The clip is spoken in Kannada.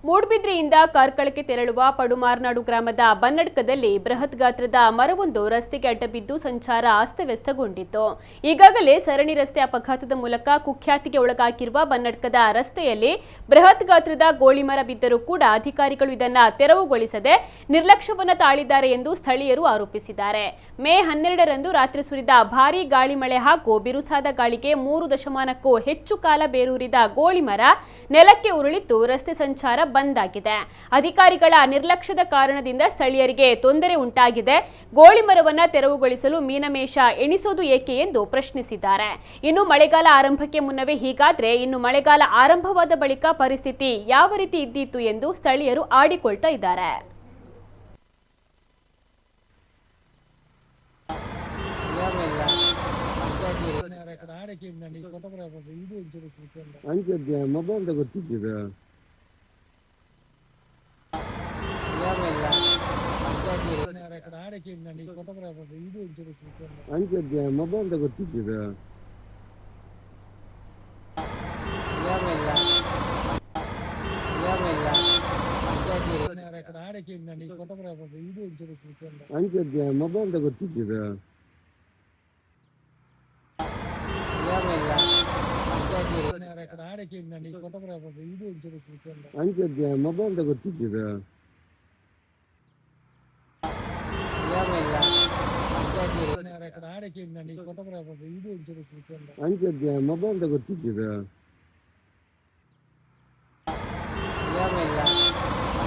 ಮೂಡಬಿದ್ರೆಯಿಂದ ಕಾರ್ಕಳಕ್ಕೆ ತೆರಳುವ ಪಡುಮಾರ್ನಾಡು ಗ್ರಾಮದ ಬನ್ನಡ್ಕದಲ್ಲಿ ಬೃಹತ್ ಗಾತ್ರದ ಮರವೊಂದು ರಸ್ತೆಗೆ ಅಡ್ಡಬಿದ್ದು ಸಂಚಾರ ಅಸ್ತವ್ಯಸ್ತಗೊಂಡಿತ್ತು. ಈಗಾಗಲೇ ಸರಣಿ ರಸ್ತೆ ಅಪಘಾತದ ಮೂಲಕ ಕುಖ್ಯಾತಿಗೆ ಒಳಗಾಗಿರುವ ಬನ್ನಡ್ಕದ ರಸ್ತೆಯಲ್ಲಿ ಬೃಹತ್ ಗಾತ್ರದ ಗೋಳಿ ಮರ ಬಿದ್ದರೂ ಕೂಡ ಅಧಿಕಾರಿಗಳು ಇದನ್ನು ತೆರವುಗೊಳಿಸದೆ ನಿರ್ಲಕ್ಷ್ಯವನ್ನು ತಾಳಿದ್ದಾರೆ ಎಂದು ಸ್ಥಳೀಯರು ಆರೋಪಿಸಿದ್ದಾರೆ. ಮೇ 12ರಂದು ರಾತ್ರಿ ಸುರಿದ ಭಾರೀ ಗಾಳಿ ಮಳೆ ಹಾಗೂ ಬಿರುಸಾದ ಗಾಳಿಗೆ 3 ದಶಮಾನಕ್ಕೂ ಹೆಚ್ಚು ಕಾಲ ಬೇರೂರಿದ ಗೋಳಿ ಮರ ನೆಲಕ್ಕೆ ಉರುಳಿದ್ದು ರಸ್ತೆ ಸಂಚಾರ ಬಂದ್ ಆಗಿದೆ. ಅಧಿಕಾರಿಗಳ ನಿರ್ಲಕ್ಷ್ಯದ ಕಾರಣದಿಂದ ಸ್ಥಳೀಯರಿಗೆ ತೊಂದರೆ ಉಂಟಾಗಿದೆ. ಗೋಳಿ ಮರವನ್ನು ತೆರವುಗೊಳಿಸಲು ಮೀನಮೇಷ ಎಣಿಸೋದು ಏಕೆ ಎಂದು ಪ್ರಶ್ನಿಸಿದ್ದಾರೆ. ಇನ್ನು ಮಳೆಗಾಲ ಆರಂಭಕ್ಕೆ ಮುನ್ನವೇ ಹೀಗಾದ್ರೆ ಇನ್ನು ಮಳೆಗಾಲ ಆರಂಭವಾದ ಬಳಿಕ ಪರಿಸ್ಥಿತಿ ಯಾವ ರೀತಿ ಇದ್ದೀತು ಎಂದು ಸ್ಥಳೀಯರು ಆಡಿಕೊಳ್ತಾ ಇದ್ದಾರೆ. ಮೊಬೈಲ್ ಗೊತ್ತಿದೆ ಅಂಚದ್ಯ ಮೊಬೈಲ್ ಗೊತ್ತಿದೆ ಅಂಚದ್ಯ ಮೊಬೈಲ್ ಗೊತ್ತಿದೆ ಅಂಚದ್ಯ ಮೊಬೈಲ್ ಗೊತ್ತಿದೆ ಅಂಚದ್ಯ ಮೊಬೈಲ್ ಗೊತ್ತಿದೆ